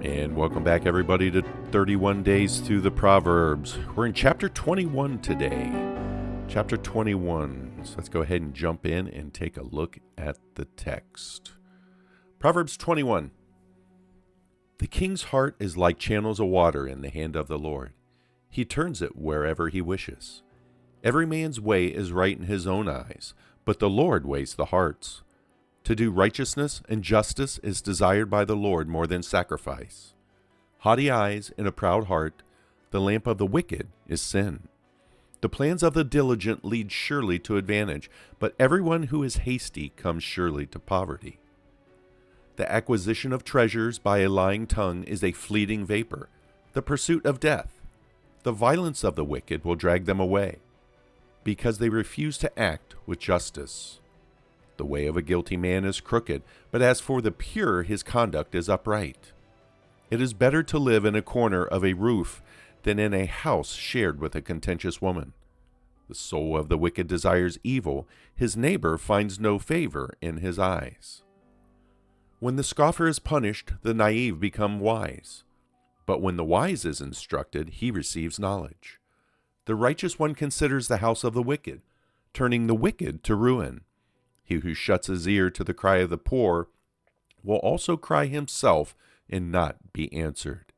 And welcome back, everybody, to 31 Days Through the Proverbs. We're in chapter 21 today. Chapter 21. So let's go ahead and jump in and take a look at the text. Proverbs 21. The king's heart is like channels of water in the hand of the Lord. He turns it wherever he wishes. Every man's way is right in his own eyes, but the Lord weighs the hearts. To do righteousness and justice is desired by the Lord more than sacrifice. Haughty eyes and a proud heart, the lamp of the wicked is sin. The plans of the diligent lead surely to advantage, but everyone who is hasty comes surely to poverty. The acquisition of treasures by a lying tongue is a fleeting vapor, the pursuit of death. The violence of the wicked will drag them away, because they refuse to act with justice. The way of a guilty man is crooked, but as for the pure, his conduct is upright. It is better to live in a corner of a roof than in a house shared with a contentious woman. The soul of the wicked desires evil, his neighbor finds no favor in his eyes. When the scoffer is punished, the naive become wise. But when the wise is instructed, he receives knowledge. The righteous one considers the house of the wicked, turning the wicked to ruin. He who shuts his ear to the cry of the poor will also cry himself and not be answered.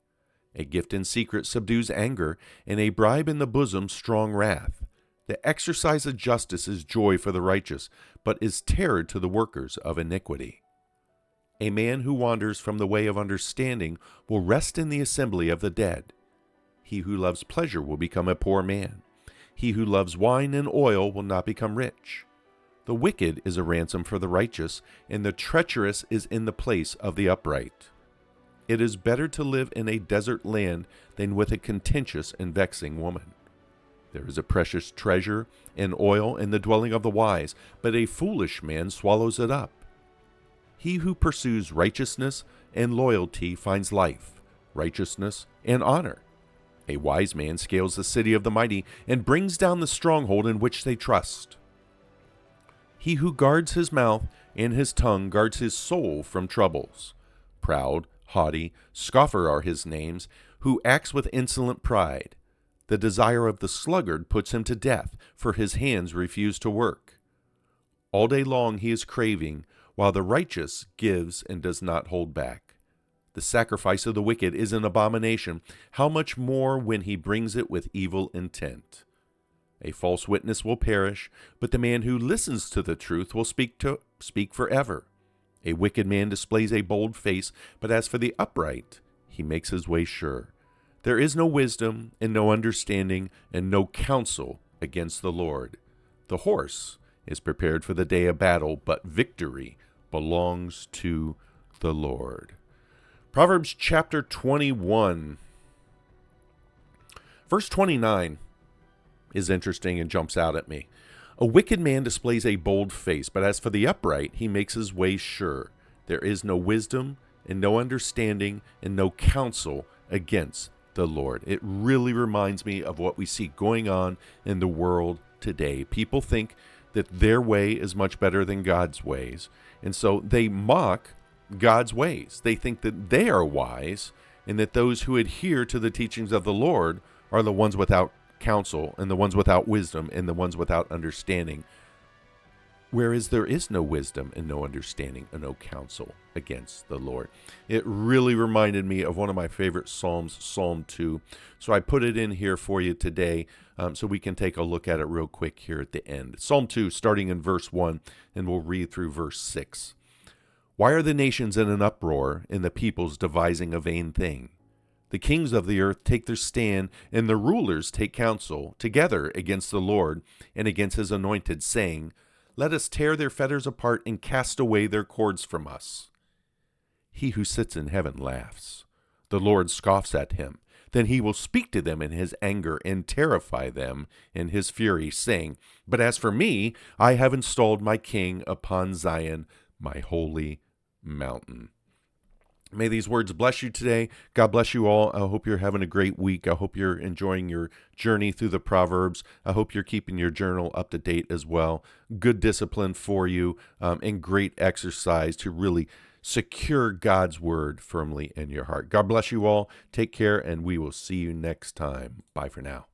A gift in secret subdues anger, and a bribe in the bosom strong wrath. The exercise of justice is joy for the righteous, but is terror to the workers of iniquity. A man who wanders from the way of understanding will rest in the assembly of the dead. He who loves pleasure will become a poor man. He who loves wine and oil will not become rich. The wicked is a ransom for the righteous, and the treacherous is in the place of the upright. It is better to live in a desert land than with a contentious and vexing woman. There is a precious treasure and oil in the dwelling of the wise, but a foolish man swallows it up. He who pursues righteousness and loyalty finds life, righteousness, and honor. A wise man scales the city of the mighty and brings down the stronghold in which they trust. He who guards his mouth and his tongue guards his soul from troubles. Proud, haughty, scoffer are his names, who acts with insolent pride. The desire of the sluggard puts him to death, for his hands refuse to work. All day long he is craving, while the righteous gives and does not hold back. The sacrifice of the wicked is an abomination, how much more when he brings it with evil intent. A false witness will perish, but the man who listens to the truth will speak forever. A wicked man displays a bold face, but as for the upright, he makes his way sure. There is no wisdom and no understanding and no counsel against the Lord. The horse is prepared for the day of battle, but victory belongs to the Lord. Proverbs chapter 21, verse 29. Is interesting and jumps out at me. A wicked man displays a bold face, but as for the upright, he makes his way sure. There is no wisdom and no understanding and no counsel against the Lord. It really reminds me of what we see going on in the world today. People think that their way is much better than God's ways, and so they mock God's ways. They think that they are wise and that those who adhere to the teachings of the Lord are the ones without counsel and the ones without wisdom and the ones without understanding, whereas there is no wisdom and no understanding and no counsel against the Lord. It really reminded me of one of my favorite Psalms, Psalm 2. So I put it in here for you today so we can take a look at it real quick here at the end. Psalm 2, starting in verse 1, and we'll read through verse 6. Why are the nations in an uproar and the peoples devising a vain thing? The kings of the earth take their stand, and the rulers take counsel together against the Lord and against his anointed, saying, Let us tear their fetters apart and cast away their cords from us. He who sits in heaven laughs. The Lord scoffs at him. Then he will speak to them in his anger and terrify them in his fury, saying, But as for me, I have installed my king upon Zion, my holy mountain. May these words bless you today. God bless you all. I hope you're having a great week. I hope you're enjoying your journey through the Proverbs. I hope you're keeping your journal up to date as well. Good discipline for you, and great exercise to really secure God's word firmly in your heart. God bless you all. Take care, and we will see you next time. Bye for now.